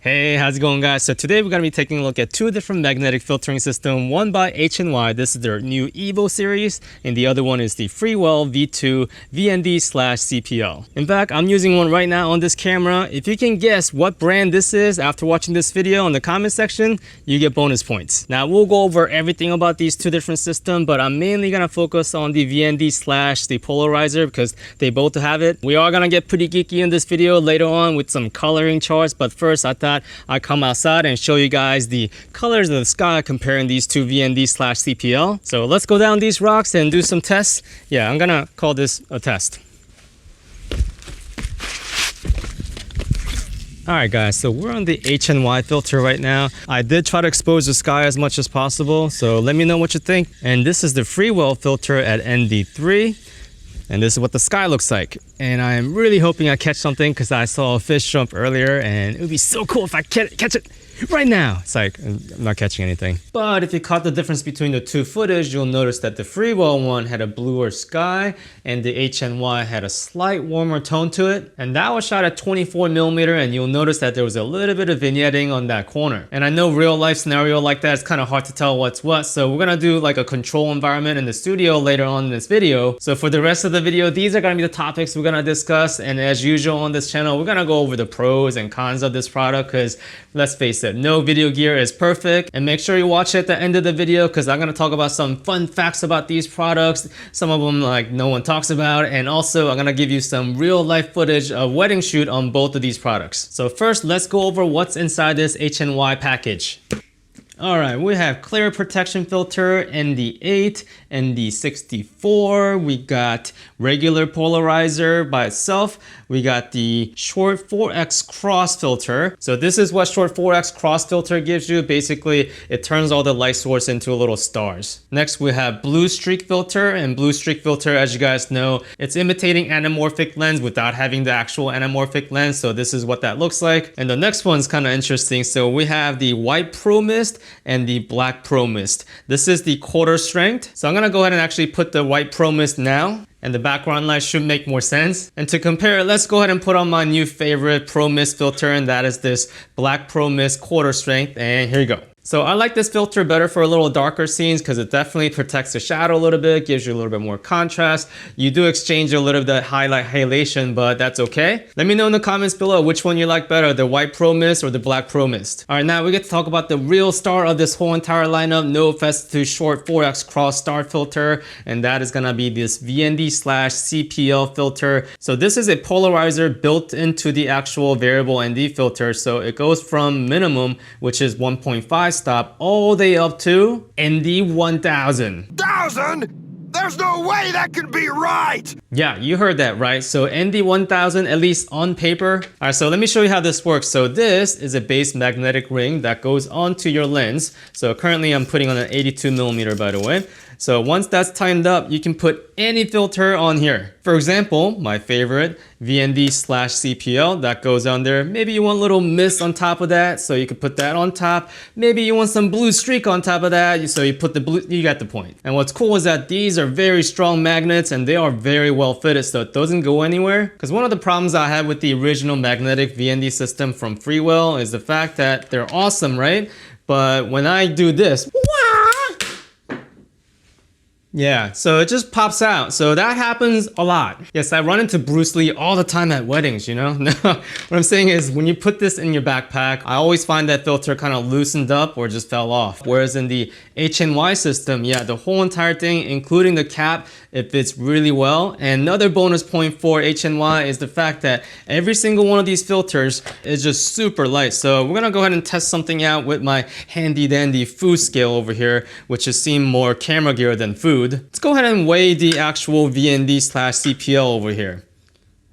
Hey, how's it going, guys? So today we're going to be taking a look at two different magnetic filtering systems, one by H&Y. This is their new EVO series, and the other one is the Freewell V2 VND CPL. In fact, I'm using one right now on this camera. If you can guess what brand this is after watching this video in the comment section, you get bonus points. Now, we'll go over everything about these two different systems, but I'm mainly going to focus on the VND the polarizer because they both have it. We are going to get pretty geeky in this video later on with some coloring charts, but first I thought I'd come outside and show you guys the colors of the sky comparing these two VND CPL. So let's go down these rocks and do some tests. Yeah, I'm gonna call this a test. Alright guys, so we're on the H&Y filter right now. I did try to expose the sky as much as possible, so let me know what you think. And this is the Freewell filter at ND3. And this is what the sky looks like. And I am really hoping I catch something because I saw a fish jump earlier and it would be so cool if I catch it right now. It's like, I'm not catching anything. But if you caught the difference between the two footage, you'll notice that the Freewell one had a bluer sky and the H&Y had a slight warmer tone to it. And that was shot at 24mm, and you'll notice that there was a little bit of vignetting on that corner. And I know real life scenario like that, it's kind of hard to tell what's what. So we're gonna do like a control environment in the studio later on in this video. So for the rest of the video, these are gonna be the topics we're gonna discuss. And as usual on this channel, we're gonna go over the pros and cons of this product because let's face it, no video gear is perfect. And make sure you watch at the end of the video because I'm going to talk about some fun facts about these products. Some of them like no one talks about. And also I'm going to give you some real life footage of wedding shoot on both of these products. So first, let's go over what's inside this H&Y package. Alright, we have clear protection filter, ND8, ND64, we got regular polarizer by itself, we got the short 4x cross filter. So this is what short 4x cross filter gives you. Basically, it turns all the light source into little stars. Next, we have blue streak filter, and blue streak filter, as you guys know, it's imitating anamorphic lens without having the actual anamorphic lens. So this is what that looks like. And the next one's kind of interesting. So we have the white pro mist and the black pro mist. This is the quarter strength. So I'm gonna go ahead and actually put the white pro mist now, and the background light should make more sense. And to compare, let's go ahead and put on my new favorite pro mist filter, and that is this black pro mist quarter strength. And here you go. So I like this filter better for a little darker scenes because it definitely protects the shadow a little bit, gives you a little bit more contrast. You do exchange a little bit of highlight halation, but that's okay. Let me know in the comments below which one you like better, the white pro mist or the black pro mist. All right, now we get to talk about the real star of this whole entire lineup. No offense to short 4x cross star filter, and that is gonna be this VND CPL filter. So this is a polarizer built into the actual variable ND filter. So it goes from minimum, which is 1.5 stop, all the way up to ND 1000. There's no way that can be right! Yeah, you heard that right. So ND 1000, at least on paper. All right, so let me show you how this works. So this is a base magnetic ring that goes onto your lens. So currently I'm putting on an 82mm, by the way. So once that's tightened up, you can put any filter on here. For example, my favorite, VND CPL, that goes on there. Maybe you want a little mist on top of that, so you can put that on top. Maybe you want some blue streak on top of that, so you put the blue, you got the point. And what's cool is that these are very strong magnets and they are very well fitted, so it doesn't go anywhere. Because one of the problems I had with the original magnetic VND system from Freewell is the fact that they're awesome, right? But when I do this, yeah, so it just pops out. So that happens a lot. Yes, I run into Bruce Lee all the time at weddings, you know? No, what I'm saying is when you put this in your backpack, I always find that filter kind of loosened up or just fell off. Whereas in the H&Y system, yeah, the whole entire thing, including the cap, it fits really well. And another bonus point for H&Y is the fact that every single one of these filters is just super light. So we're gonna go ahead and test something out with my handy dandy food scale over here, which is seem more camera gear than food. Let's go ahead and weigh the actual VND CPL over here.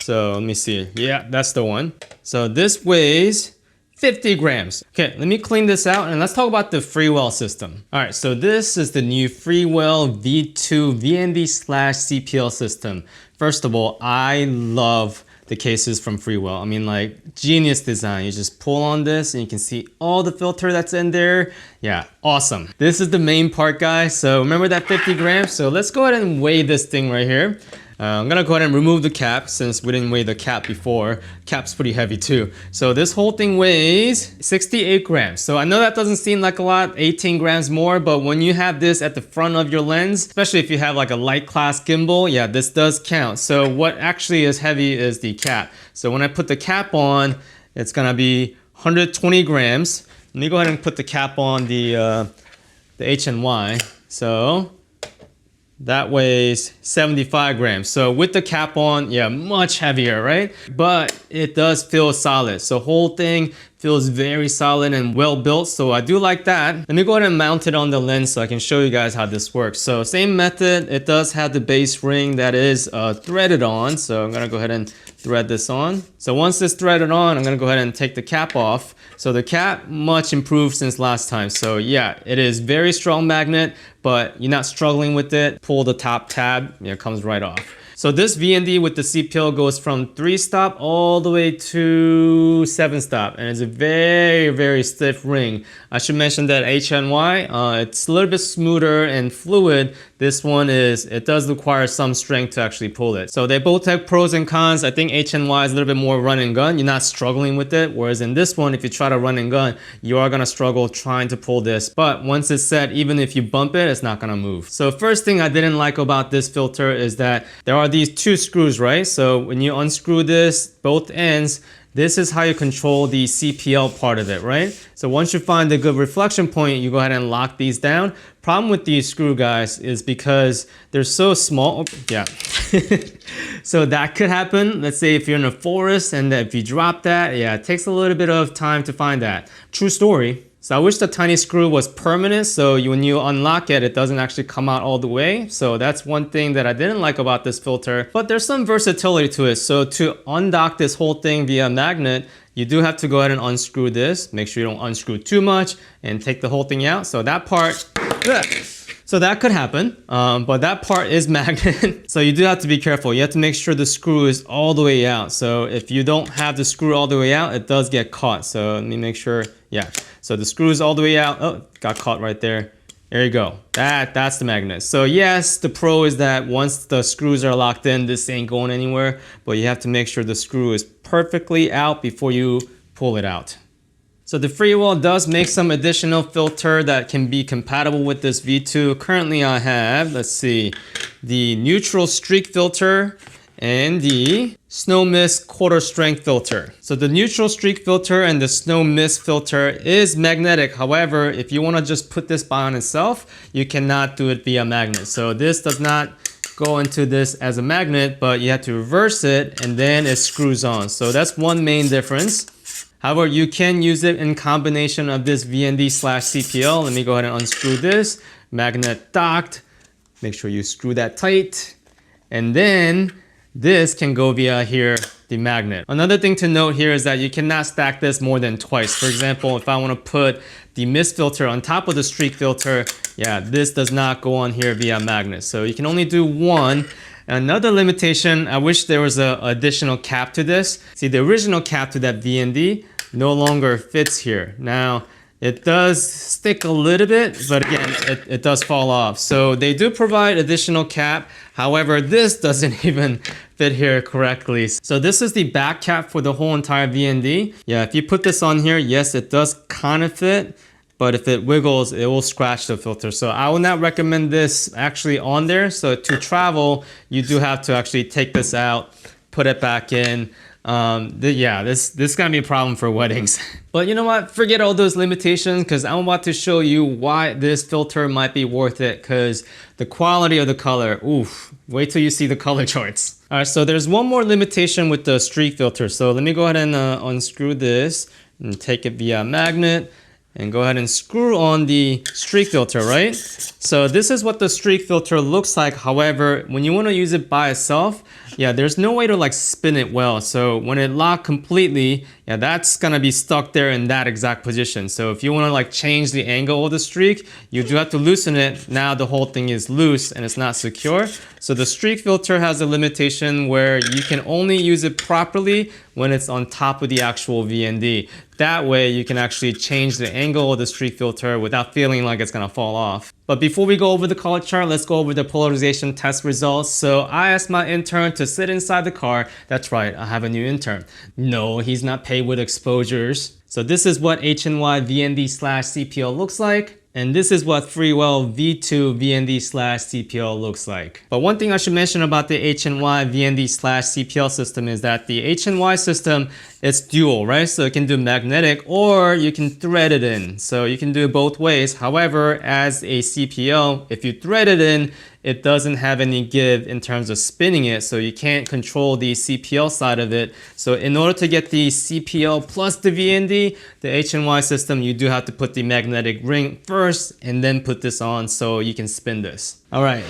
So let me see. Yeah, that's the one. So this weighs 50 grams. Okay, let me clean this out and let's talk about the Freewell system. All right, so this is the new Freewell V2 VND CPL system. First of all, I love the cases from Freewell. I mean, like, genius design. You just pull on this and you can see all the filter that's in there. Yeah, awesome. This is the main part, guys. So remember that 50 grams? So let's go ahead and weigh this thing right here. I'm gonna go ahead and remove the cap since we didn't weigh the cap before. Cap's pretty heavy too. So this whole thing weighs 68 grams. So I know that doesn't seem like a lot, 18 grams more, but when you have this at the front of your lens, especially if you have like a light class gimbal, yeah, this does count. So what actually is heavy is the cap. So when I put the cap on, it's gonna be 120 grams. Let me go ahead and put the cap on the H&Y. So that weighs 75 grams. So with the cap on, yeah, much heavier, right? But it does feel solid. So whole thing feels very solid and well built. So I do like that. Let me go ahead and mount it on the lens so I can show you guys how this works. So same method, it does have the base ring that is threaded on. So I'm gonna go ahead and thread this on. So once it's threaded on, I'm gonna go ahead and take the cap off. So the cap, much improved since last time. So yeah, it is very strong magnet, but you're not struggling with it. Pull the top tab, it comes right off. So this VND with the CPL goes from 3-stop all the way to 7-stop, and it's a very, very stiff ring. I should mention that H&Y, it's a little bit smoother and fluid. This one it does require some strength to actually pull it. So they both have pros and cons. I think H&Y is a little bit more run and gun. You're not struggling with it. Whereas in this one, if you try to run and gun, you are gonna struggle trying to pull this. But once it's set, even if you bump it, it's not gonna move. So first thing I didn't like about this filter is that there are these 2 screws, right? So when you unscrew this, both ends, this is how you control the CPL part of it, right? So once you find a good reflection point, you go ahead and lock these down. Problem with these screw guys is because they're so small. Oh, yeah. So that could happen. Let's say if you're in a forest and if you drop that, yeah, it takes a little bit of time to find that. True story. So I wish the tiny screw was permanent, so when you unlock it, it doesn't actually come out all the way. So that's one thing that I didn't like about this filter, but there's some versatility to it. So to undock this whole thing via magnet, you do have to go ahead and unscrew this. Make sure you don't unscrew too much and take the whole thing out. So that part, so that could happen, but that part is magnet. So you do have to be careful. You have to make sure the screw is all the way out. So if you don't have the screw all the way out, it does get caught. So let me make sure, yeah. So the screw is all the way out. Oh, got caught right there. There you go. That's the magnet. So yes, the pro is that once the screws are locked in, this ain't going anywhere, but you have to make sure the screw is perfectly out before you pull it out. So the Freewell does make some additional filter that can be compatible with this V2. Currently I have, let's see, the neutral streak filter and the snow mist quarter strength filter. So the neutral streak filter and the snow mist filter is magnetic. However, if you want to just put this by on itself, you cannot do it via magnet. So this does not go into this as a magnet, but you have to reverse it and then it screws on. So that's one main difference. However, you can use it in combination of this VND/CPL. Let me go ahead and unscrew this. Magnet docked. Make sure you screw that tight. And then this can go via here, the magnet. Another thing to note here is that you cannot stack this more than twice. For example, if I want to put the mist filter on top of the streak filter, yeah, this does not go on here via magnet. So you can only do one. Another limitation, I wish there was an additional cap to this. See, the original cap to that VND no longer fits here. Now, it does stick a little bit, but again, it does fall off. So they do provide additional cap. However, this doesn't even fit here correctly. So this is the back cap for the whole entire VND. Yeah, if you put this on here, yes, it does kind of fit, but if it wiggles, it will scratch the filter. So I would not recommend this actually on there. So to travel, you do have to actually take this out, put it back in. Yeah, this is gonna be a problem for weddings. But you know what? Forget all those limitations because I'm about to show you why this filter might be worth it because the quality of the color, oof, wait till you see the color charts. All right, so there's one more limitation with the streak filter. So let me go ahead and unscrew this and take it via magnet and go ahead and screw on the streak filter, right? So this is what the streak filter looks like. However, when you want to use it by itself, yeah, there's no way to like spin it well. So when it locked completely, yeah, that's gonna be stuck there in that exact position. So if you want to like change the angle of the streak, you do have to loosen it. Now the whole thing is loose and it's not secure. So the streak filter has a limitation where you can only use it properly when it's on top of the actual VND. That way you can actually change the angle of the streak filter without feeling like it's gonna fall off. But before we go over the color chart, let's go over the polarization test results. So I asked my intern to sit inside the car. That's right, I have a new intern. No, he's not paid with exposures. So this is what H&Y VND slash CPL looks like. And this is what Freewell V2 VND slash CPL looks like. But one thing I should mention about the H&Y VND slash CPL system is that the H&Y system, it's dual, right? So it can do magnetic or you can thread it in. So you can do it both ways. However, as a CPL, if you thread it in, it doesn't have any give in terms of spinning it, so you can't control the CPL side of it. So in order to get the CPL plus the VND, the H&Y system, you do have to put the magnetic ring first and then put this on so you can spin this. All right,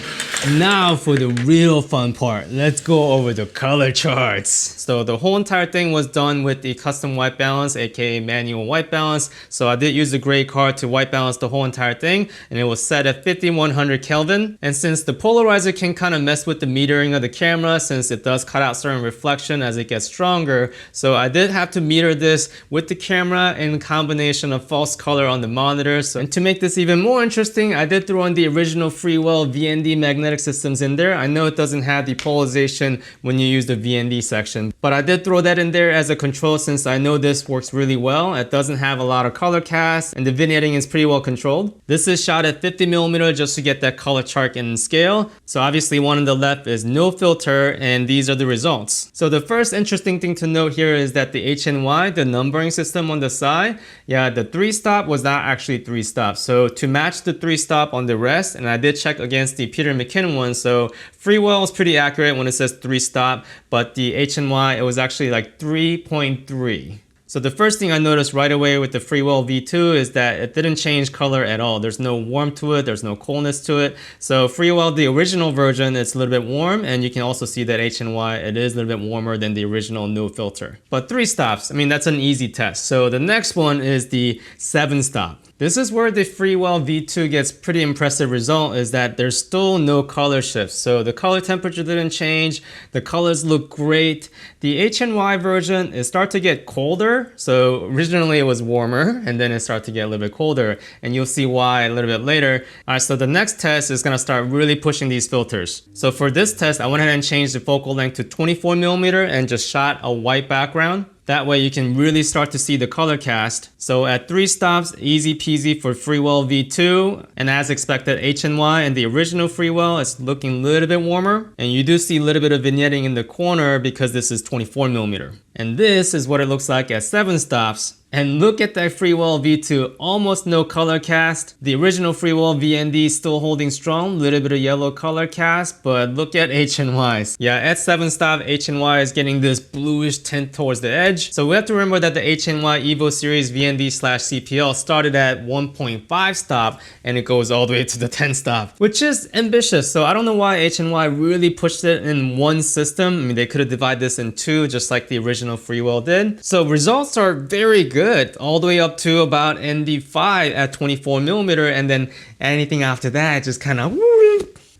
now for the real fun part. Let's go over the color charts. So the whole entire thing was done with the custom white balance, aka manual white balance. So I did use the gray card to white balance the whole entire thing, and it was set at 5100 Kelvin. And since the polarizer can kind of mess with the metering of the camera, since it does cut out certain reflection as it gets stronger, so I did have to meter this with the camera in combination of false color on the monitor. So, and to make this even more interesting, I did throw in the original Freewell VND magnetic systems in there. I know it doesn't have the polarization when you use the VND section, but I did throw that in there as a control since I know this works really well. It doesn't have a lot of color cast and the vignetting is pretty well controlled. This is shot at 50mm just to get that color chart in scale. So obviously one on the left is no filter and these are the results. So the first interesting thing to note here is that the H&Y, the numbering system on the side, yeah, the 3-stop was not actually 3 stops. So to match the 3-stop on the rest, and I did check against the Peter McKinnon one, so Freewell is pretty accurate when it says 3-stop, but the H&Y, it was actually like 3.3. So the first thing I noticed right away with the Freewell V2 is that it didn't change color at all. There's no warmth to it, there's no coolness to it. So Freewell, the original version, it's a little bit warm, and you can also see that H&Y, it is a little bit warmer than the original no filter. But 3 stops, I mean, that's an easy test. So the next one is the 7-stop. This is where the Freewell V2 gets pretty impressive result, is that there's still no color shift. So the color temperature didn't change. The colors look great. The H&Y version, it started to get colder. So originally it was warmer and then it started to get a little bit colder, and you'll see why a little bit later. All right, so the next test is gonna start really pushing these filters. So for this test, I went ahead and changed the focal length to 24mm and just shot a white background. That way you can really start to see the color cast. So at 3 stops, easy peasy for Freewell V2. And as expected, H&Y and the original Freewell is looking a little bit warmer. And you do see a little bit of vignetting in the corner because this is 24mm. And this is what it looks like at 7 stops. And look at that Freewell V2, almost no color cast. The original Freewell VND still holding strong, little bit of yellow color cast, but look at H&Y's. Yeah, at 7-stop, H&Y is getting this bluish tint towards the edge. So we have to remember that the H&Y EVO series VND slash CPL started at 1.5 stop and it goes all the way to the 10 stop, which is ambitious. So I don't know why H&Y really pushed it in one system. I mean, they could have divided this in 2 just like the original Freewell did. So results are very good. All the way up to about ND5 at 24mm, and then anything after that just kind of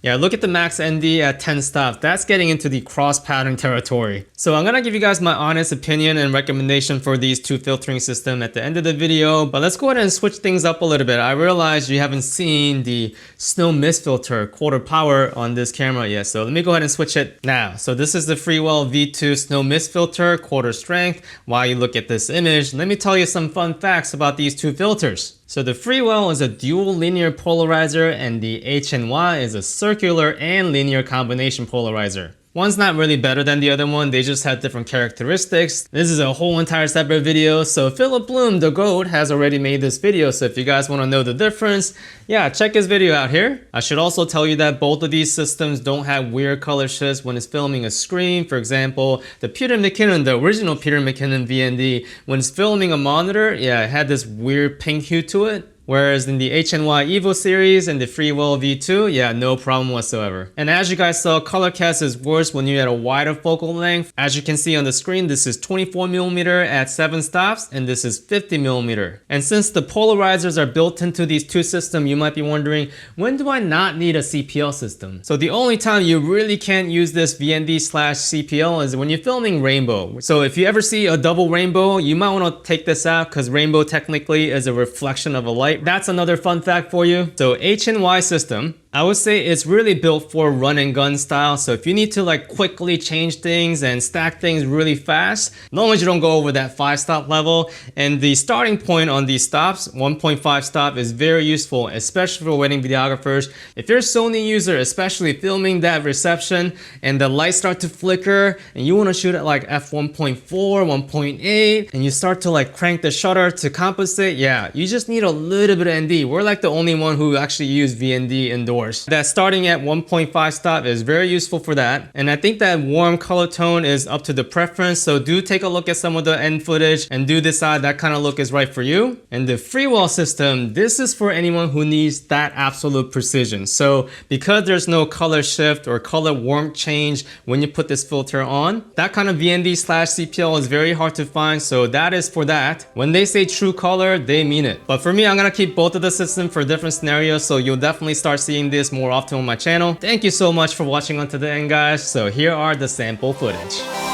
yeah, look at the max ND at 10 stops. That's getting into the cross pattern territory. So I'm gonna give you guys my honest opinion and recommendation for these 2 filtering systems at the end of the video, but let's go ahead and switch things up a little bit. I realize you haven't seen the snow mist filter quarter power on this camera yet, so let me go ahead and switch it now. So this is the Freewell V2 snow mist filter, quarter strength. While you look at this image, let me tell you some fun facts about these 2 filters. So the Freewell is a dual linear polarizer and the H&Y is a circular and linear combination polarizer. One's not really better than the other one, they just have different characteristics. This is a whole entire separate video, so Philip Bloom, the GOAT, has already made this video, so if you guys want to know the difference, yeah, check his video out here. I should also tell you that both of these systems don't have weird color shifts when it's filming a screen. For example, the Peter McKinnon, the original Peter McKinnon VND, when it's filming a monitor, yeah, it had this weird pink hue to it. Whereas in the H&Y EVO series and the Freewell V2, yeah, no problem whatsoever. And as you guys saw, color cast is worse when you're at a wider focal length. As you can see on the screen, this is 24mm at 7 stops, and this is 50mm. And since the polarizers are built into these 2 systems, you might be wondering, when do I not need a CPL system? So the only time you really can't use this VND slash CPL is when you're filming rainbow. So if you ever see a double rainbow, you might want to take this out because rainbow technically is a reflection of a light that's another fun fact for you. So H&Y system, I would say it's really built for run and gun style. So if you need to like quickly change things and stack things really fast, as long as you don't go over that 5-stop level. And the starting point on these stops, 1.5 stop, is very useful, especially for wedding videographers. If you're a Sony user, especially filming that reception and the lights start to flicker and you want to shoot at like f1.4, 1.8, and you start to like crank the shutter to compensate, yeah, you just need a little bit of ND. We're like the only one who actually use VND indoors. That starting at 1.5 stop is very useful for that. And I think that warm color tone is up to the preference. So do take a look at some of the end footage and do decide that kind of look is right for you. And the Freewell system, this is for anyone who needs that absolute precision. So because there's no color shift or color warmth change when you put this filter on, that kind of VND/CPL is very hard to find. So that is for that. When they say true color, they mean it. But for me, I'm gonna keep both of the systems for different scenarios. So you'll definitely start seeing this more often on my channel. Thank you so much for watching until the end, guys. So here are the sample footage.